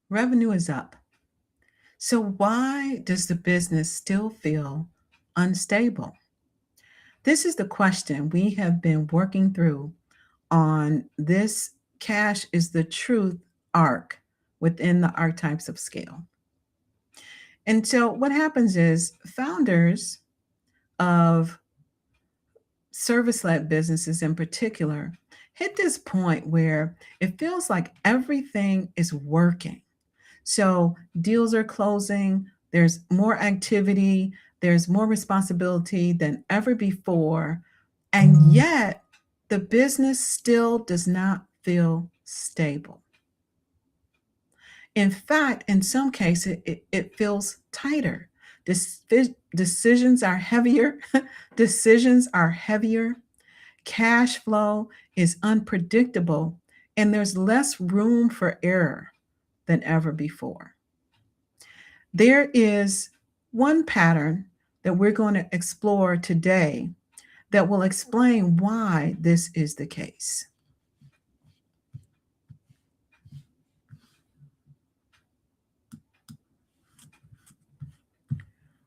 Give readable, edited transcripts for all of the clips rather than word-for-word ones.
Revenue is up. So why does the business still feel unstable? This is the question we have been working through on this Cash is the Truth arc within the archetypes of scale. And so what happens is founders of service-led businesses in particular hit this point where it feels like everything is working. So deals are closing, there's more activity, there's more responsibility than ever before, and yet the business still does not feel stable. In fact, in some cases, it feels tighter. Decisions are heavier. Decisions are heavier. Cash flow is unpredictable, and there's less room for error than ever before. There is one pattern that we're going to explore today that will explain why this is the case.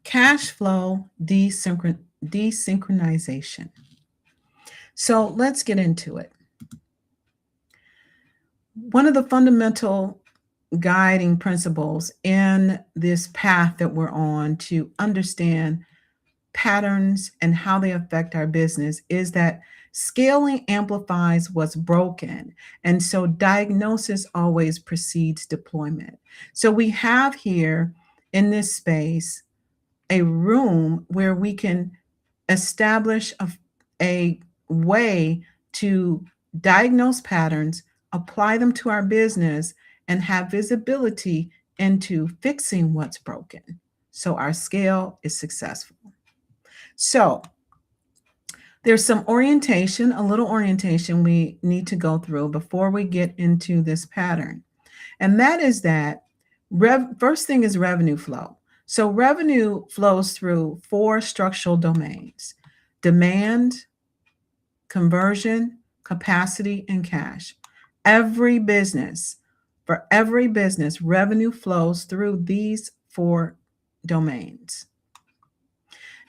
Cash flow desynchronization. So let's get into it. One of the fundamental guiding principles in this path that we're on to understand patterns and how they affect our business is that scaling amplifies what's broken. And so diagnosis always precedes deployment. So we have here in this space a room where we can establish a way to diagnose patterns, apply them to our business, and have visibility into fixing what's broken so our scale is successful. So there's some orientation, a little orientation we need to go through before we get into this pattern. And that is that first thing is revenue flow. So revenue flows through four structural domains: demand, conversion, capacity, and cash. For every business, revenue flows through these four domains.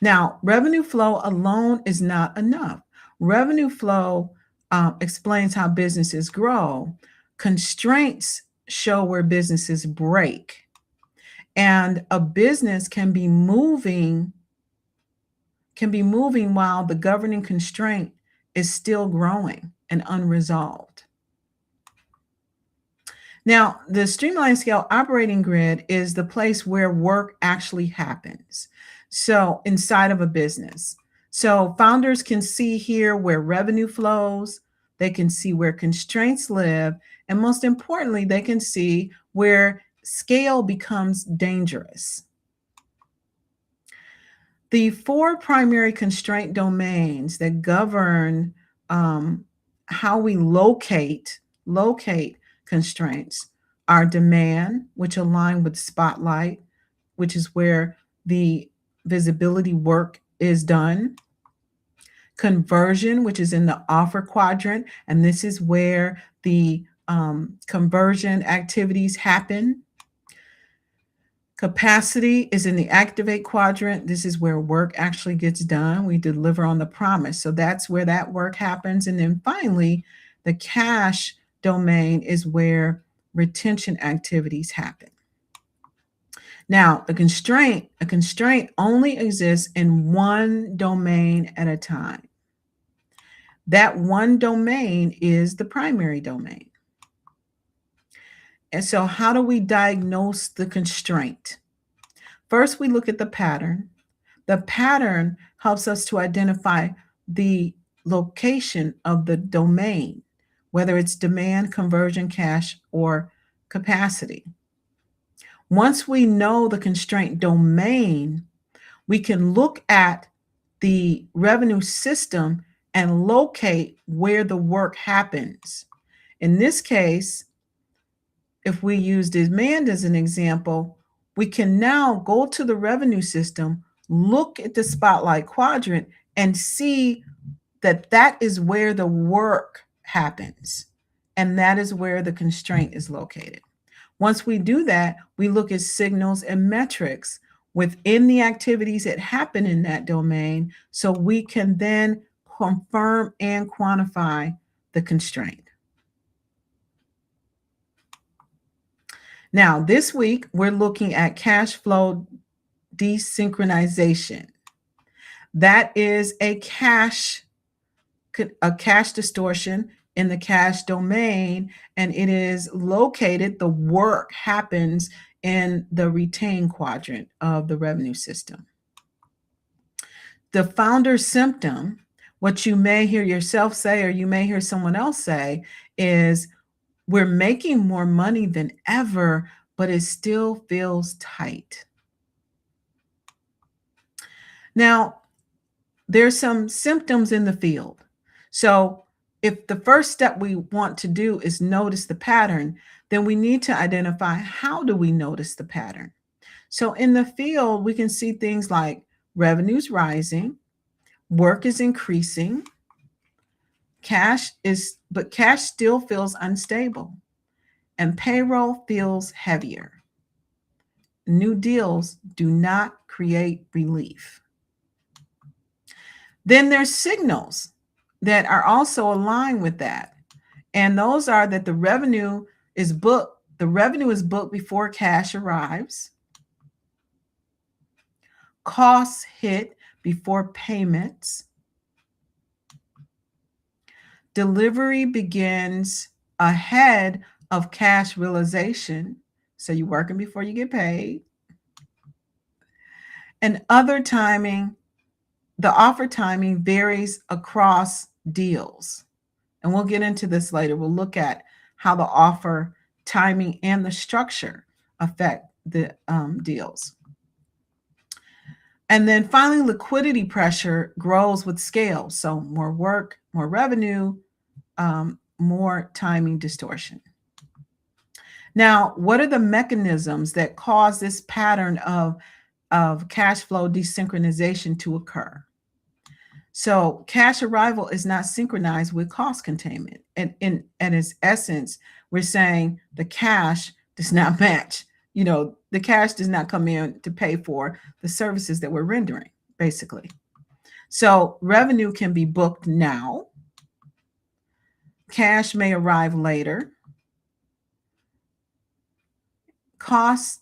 Now, revenue flow alone is not enough. Revenue flow explains how businesses grow. Constraints show where businesses break. And a business can be moving while the governing constraint is still growing and unresolved. Now, the streamline scale operating grid is the place where work actually happens. So inside of a business. So founders can see here where revenue flows, they can see where constraints live, and most importantly, they can see where scale becomes dangerous. The four primary constraint domains that govern how we locate constraints are demand, which align with spotlight, which is where the visibility work is done. Conversion, which is in the offer quadrant, and this is where the conversion activities happen. Capacity is in the activate quadrant. This is where work actually gets done. We deliver on the promise. So that's where that work happens. And then finally, the cash domain is where retention activities happen. Now, a constraint only exists in one domain at a time. That one domain is the primary domain. And so how do we diagnose the constraint? First, we look at the pattern. The pattern helps us to identify the location of the domain, whether it's demand, conversion, cash, or capacity. Once we know the constraint domain, we can look at the revenue system and locate where the work happens. In this case, if we use demand as an example, we can now go to the revenue system, look at the spotlight quadrant, and see that that is where the work happens. And that is where the constraint is located. Once we do that, we look at signals and metrics within the activities that happen in that domain so we can then confirm and quantify the constraint. Now, this week, we're looking at cash flow desynchronization. That is a cash distortion in the cash domain, and it is located, the work happens in the retain quadrant of the revenue system. The founder symptom, what you may hear yourself say or you may hear someone else say, is we're making more money than ever, but it still feels tight. Now, there's some symptoms in the field. So if the first step we want to do is notice the pattern, then we need to identify, how do we notice the pattern? So in the field, we can see things like revenues rising, work is increasing, but cash still feels unstable, and payroll feels heavier. New deals do not create relief. Then there's signals that are also aligned with that. And those are that the revenue is booked. The revenue is booked before cash arrives. Costs hit before payments. Delivery begins ahead of cash realization. So you're working before you get paid. And other timing, the offer timing varies across deals. And we'll get into this later. We'll look at how the offer timing and the structure affect the deals. And then finally, liquidity pressure grows with scale. So more work, more revenue, more timing distortion. Now, what are the mechanisms that cause this pattern of cash flow desynchronization to occur? So cash arrival is not synchronized with cost containment. And in its essence, we're saying the cash does not match. The cash does not come in to pay for the services that we're rendering, basically. So revenue can be booked now. Cash may arrive later. Costs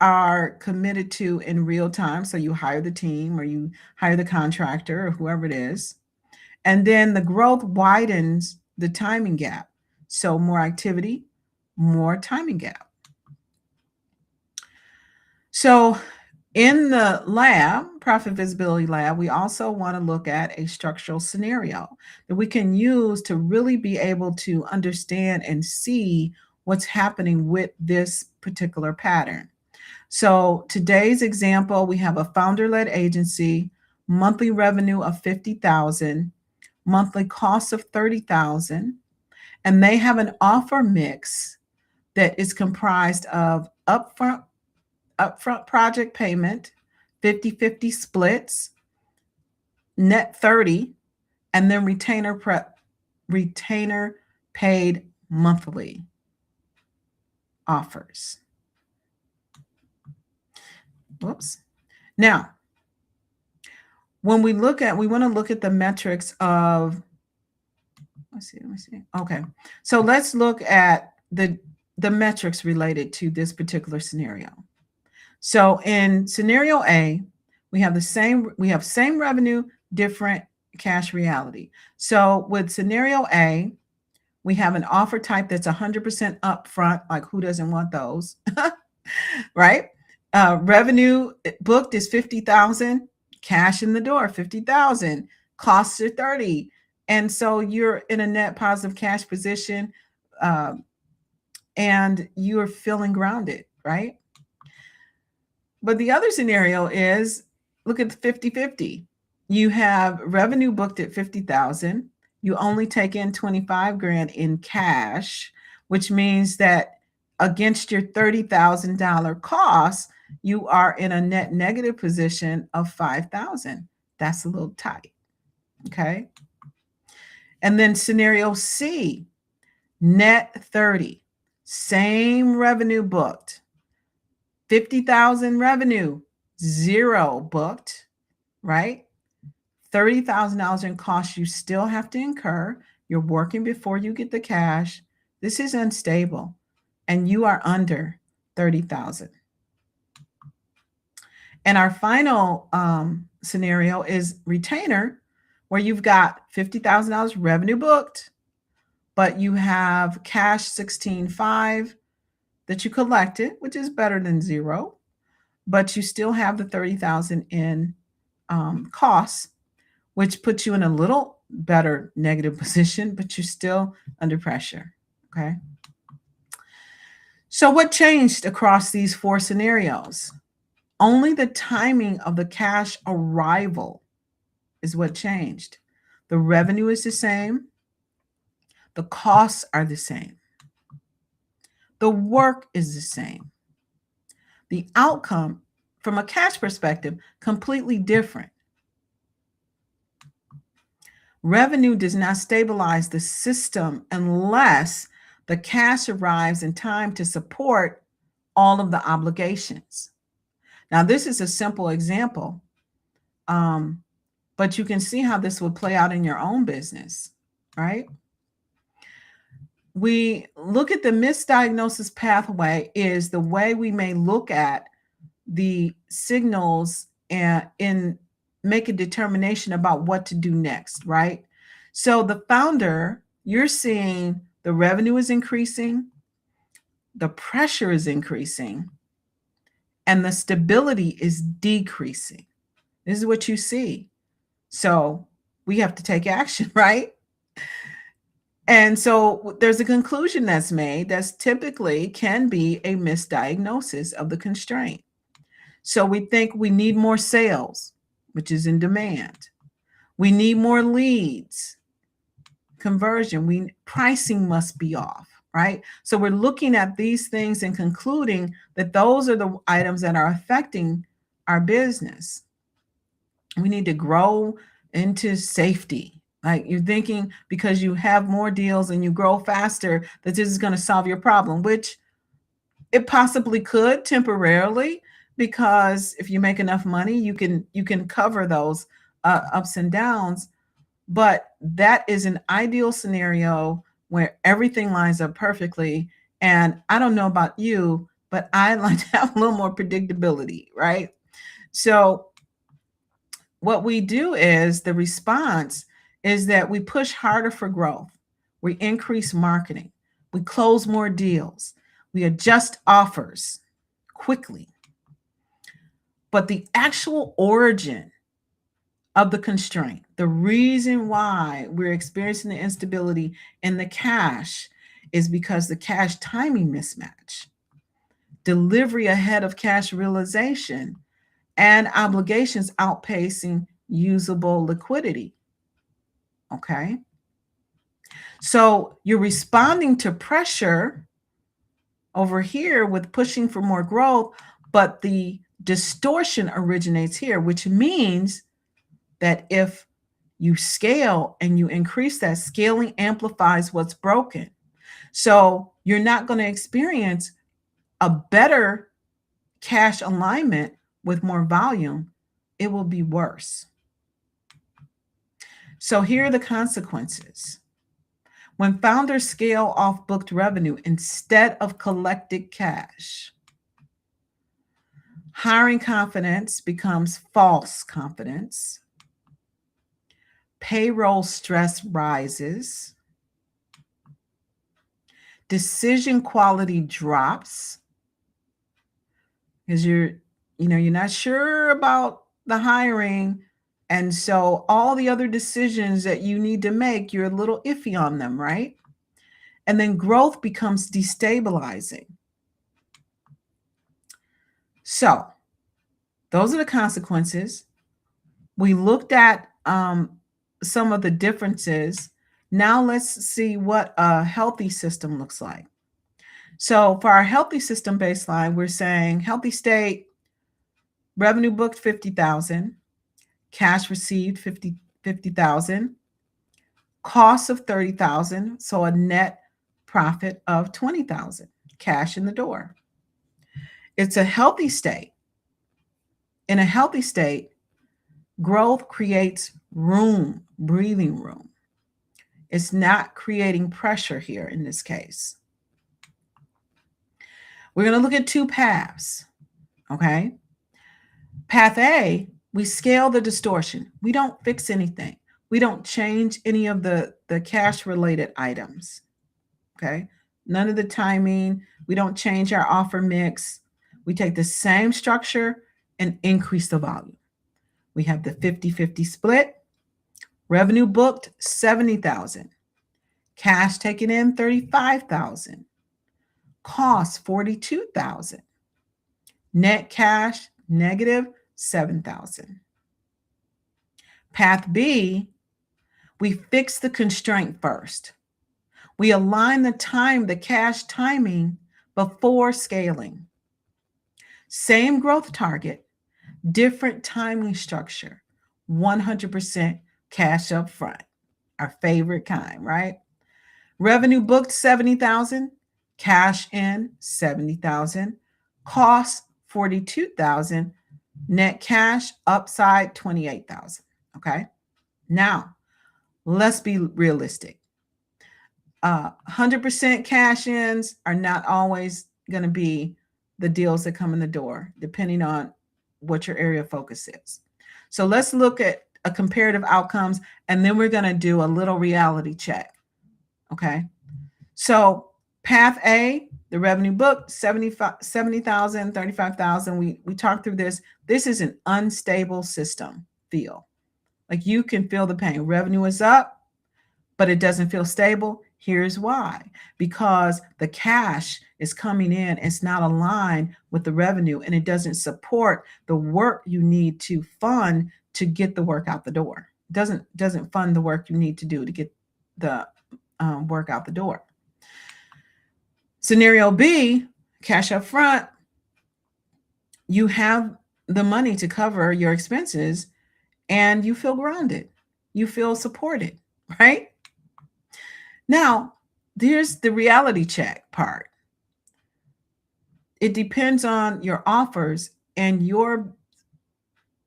are committed to in real time. So you hire the team or you hire the contractor or whoever it is. And then the growth widens the timing gap. So more activity, more timing gap. So in the lab, Profit Visibility Lab, we also want to look at a structural scenario that we can use to really be able to understand and see what's happening with this particular pattern. So today's example, we have a founder-led agency, monthly revenue of $50,000, monthly cost of $30,000, and they have an offer mix that is comprised of upfront project payment, 50-50 splits, net 30, and then retainer paid monthly offers. Whoops. Now, when we want to look at the metrics of, let me see. Okay. So let's look at the metrics related to this particular scenario. So in scenario A, we have same revenue, different cash reality. So with scenario A, we have an offer type that's 100% upfront. Like, who doesn't want those? Right? Revenue booked is 50,000, cash in the door, 50,000, costs are 30. And so you're in a net positive cash position, and you're feeling grounded, right? But the other scenario is, look at the 50-50. You have revenue booked at 50,000. You only take in 25 grand in cash, which means that against your $30,000 cost, you are in a net negative position of 5,000. That's a little tight. Okay. And then scenario C, net 30. Same revenue booked. 50,000 revenue, 0 booked, right? $30,000 in costs you still have to incur. You're working before you get the cash. This is unstable, and you are under 30,000. And our final scenario is retainer, where you've got $50,000 revenue booked, but you have cash 16.5 that you collected, which is better than 0, but you still have the 30,000 in costs, which puts you in a little better negative position, but you're still under pressure. Okay. So what changed across these 4 scenarios? Only the timing of the cash arrival is what changed. The revenue is the same. The costs are the same. The work is the same. The outcome, from a cash perspective, completely different. Revenue does not stabilize the system unless the cash arrives in time to support all of the obligations. Now, this is a simple example, but you can see how this would play out in your own business, right? We look at the misdiagnosis pathway is the way we may look at the signals and make a determination about what to do next, right? So the founder, you're seeing the revenue is increasing, the pressure is increasing, and the stability is decreasing. This is what you see. So we have to take action, right? And so there's a conclusion that's made that's typically can be a misdiagnosis of the constraint. So we think we need more sales, which is in demand. We need more leads, conversion. Pricing must be off, right? So we're looking at these things and concluding that those are the items that are affecting our business. We need to grow into safety. Like you're thinking because you have more deals and you grow faster that this is going to solve your problem, which it possibly could temporarily, because if you make enough money, you can cover those ups and downs. But that is an ideal scenario where everything lines up perfectly. And I don't know about you, but I like to have a little more predictability, right? So what we do is the response is that we push harder for growth. We increase marketing. We close more deals. We adjust offers quickly. But the actual origin of the constraint, the reason why we're experiencing the instability in the cash is because the cash timing mismatch, delivery ahead of cash realization, and obligations outpacing usable liquidity. Okay. So you're responding to pressure over here with pushing for more growth, but the distortion originates here, which means that if you scale and you increase that, scaling amplifies what's broken. So you're not going to experience a better cash alignment with more volume. It will be worse. So here are the consequences. When founders scale off booked revenue instead of collected cash, hiring confidence becomes false confidence. Payroll stress rises. Decision quality drops because you're not sure about the hiring. And so all the other decisions that you need to make, you're a little iffy on them, right? And then growth becomes destabilizing. So those are the consequences. We looked at some of the differences. Now let's see what a healthy system looks like. So for our healthy system baseline, we're saying healthy state, revenue booked 50,000, cash received 50,000, cost of 30,000, so a net profit of 20,000. cash in the door. It's a healthy state. In a healthy state, growth creates room, breathing room. It's not creating pressure here in this case. We're going to look at two paths, okay? Path A, we scale the distortion. We don't fix anything. We don't change any of the cash-related items, okay? None of the timing. We don't change our offer mix. We take the same structure and increase the volume. We have the 50-50 split. Revenue booked, 70,000. Cash taken in, 35,000. Cost, 42,000. Net cash, negative, 7,000. Path B, we fix the constraint first. We align the cash timing before scaling. Same growth target, different timing structure, 100% cash up front. Our favorite kind, right? Revenue booked 70,000, cash in 70,000, cost 42,000, net cash upside 28,000. Okay. Now, let's be realistic. 100% cash ins are not always going to be the deals that come in the door, depending on what your area of focus is. So let's look at a comparative outcomes, and then we're going to do a little reality check. Okay. So path A, the revenue booked 70,000, 35,000. We talked through this. This is an unstable system feel. Like you can feel the pain. Revenue is up, but it doesn't feel stable. Here's why. Because the cash is coming in. It's not aligned with the revenue, and it doesn't support the work you need to fund to get the work out the door. It doesn't fund the work you need to do to get the work out the door. Scenario B, cash up front. You have the money to cover your expenses and you feel grounded. You feel supported, right? Now, there's the reality check part. It depends on your offers and your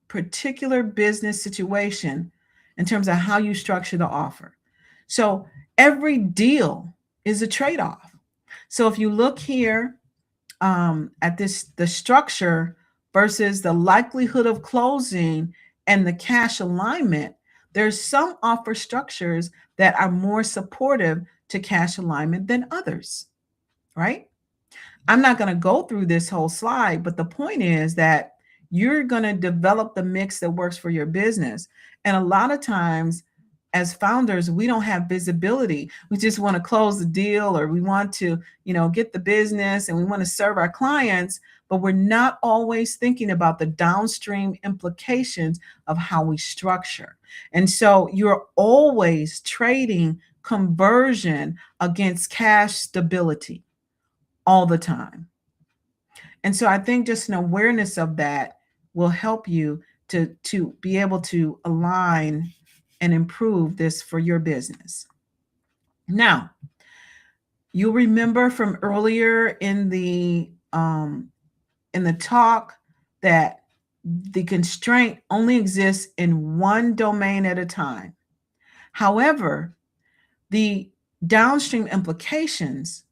particular business situation in terms of how you structure the offer. So every deal is a trade-off. So if you look here at the structure versus the likelihood of closing and the cash alignment, there's some offer structures that are more supportive to cash alignment than others, right? I'm not going to go through this whole slide, but the point is that you're going to develop the mix that works for your business. And a lot of times as founders, we don't have visibility. We just want to close the deal, or we want to, get the business, and we want to serve our clients, but we're not always thinking about the downstream implications of how we structure. And so you're always trading conversion against cash stability all the time. And so I think just an awareness of that will help you to be able to align and improve this for your business. Now, you'll remember from earlier in the talk that the constraint only exists in one domain at a time. However, the downstream implications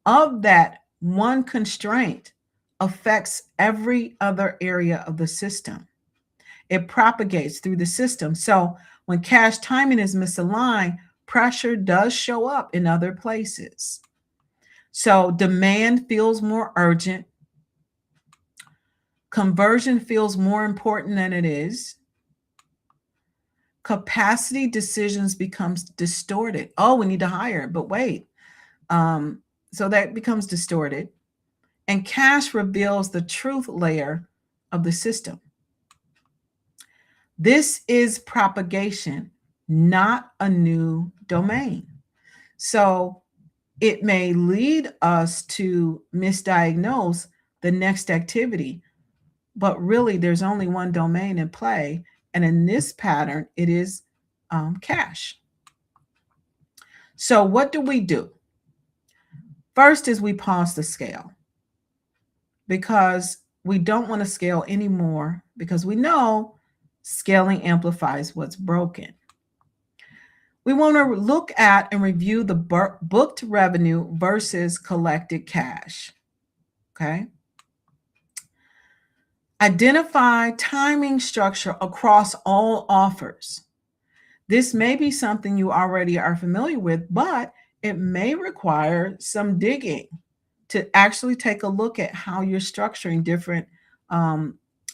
of that one constraint affects every other area of the system. It propagates through the system. So when cash timing is misaligned, pressure does show up in other places. So demand feels more urgent. Conversion feels more important than it is. Capacity decisions becomes distorted. Oh, we need to hire, but wait. So that becomes distorted. And cash reveals the truth layer of the system. This is propagation, not a new domain. So it may lead us to misdiagnose the next activity, but really there's only one domain in play. And in this pattern, it is cash. So what do? First is we pause the scale because we don't want to scale anymore because we know scaling amplifies what's broken. We want to look at and review the booked revenue versus collected cash. Okay. Identify timing structure across all offers. This may be something you already are familiar with, but it may require some digging to actually take a look at how you're structuring different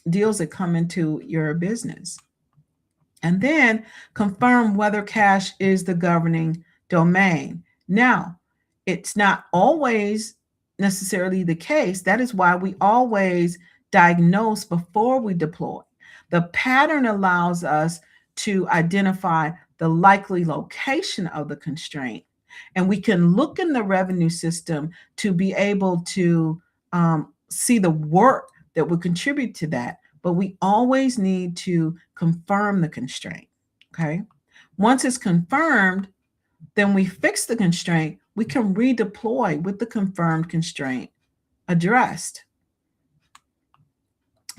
deals that come into your business. And then confirm whether cash is the governing domain. Now, it's not always necessarily the case. That is why we always diagnose before we deploy. The pattern allows us to identify the likely location of the constraint. And we can look in the revenue system to be able to see the work that would contribute to that. But we always need to confirm the constraint. Okay. Once it's confirmed, then we fix the constraint. We can redeploy with the confirmed constraint addressed.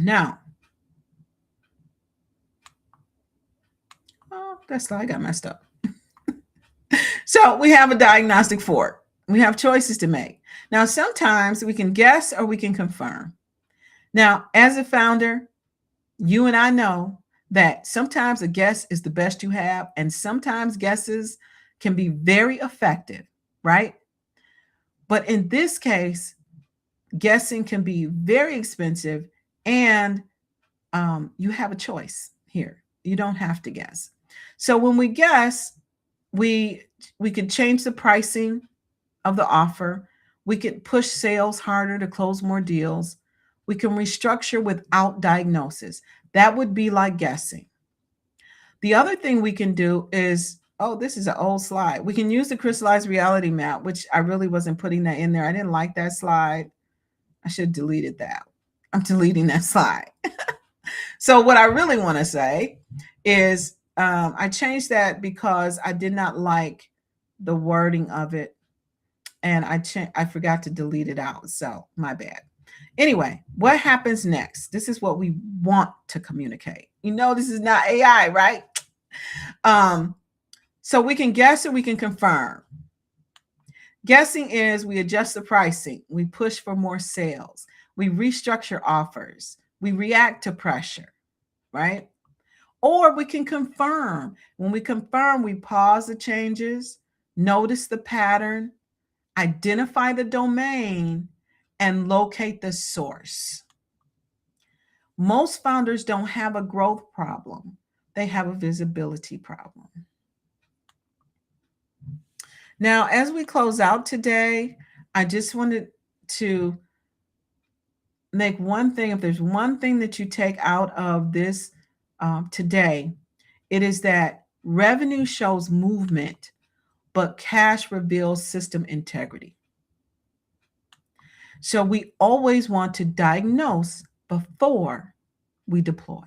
Now, oh, that slide got messed up. So we have a diagnostic fork. We have choices to make. Now, sometimes we can guess or we can confirm. Now, as a founder, you and I know that sometimes a guess is the best you have, and sometimes guesses can be very effective, right? But in this case, guessing can be very expensive, and you have a choice here. You don't have to guess. So when we guess, we could change the pricing of the offer. We could push sales harder to close more deals. We can restructure without diagnosis. That would be like guessing. The other thing we can do is, oh, this is an old slide. We can use the crystallized reality map, which I really wasn't putting that in there. I didn't like that slide. I should have deleted that. I'm deleting that slide. So what I really want to say is I changed that because I did not like the wording of it. And I forgot to delete it out. So my bad. Anyway, what happens next? This is what we want to communicate. You know, this is not AI, right? So we can guess or we can confirm. Guessing is we adjust the pricing. We push for more sales. We restructure offers. We react to pressure, right? Or we can confirm. When we confirm, we pause the changes, notice the pattern, identify the domain, and locate the source. Most founders don't have a growth problem. They have a visibility problem. Now, as we close out today, I just wanted to make one thing. If there's one thing that you take out of this today, it is that revenue shows movement, but cash reveals system integrity. So we always want to diagnose before we deploy.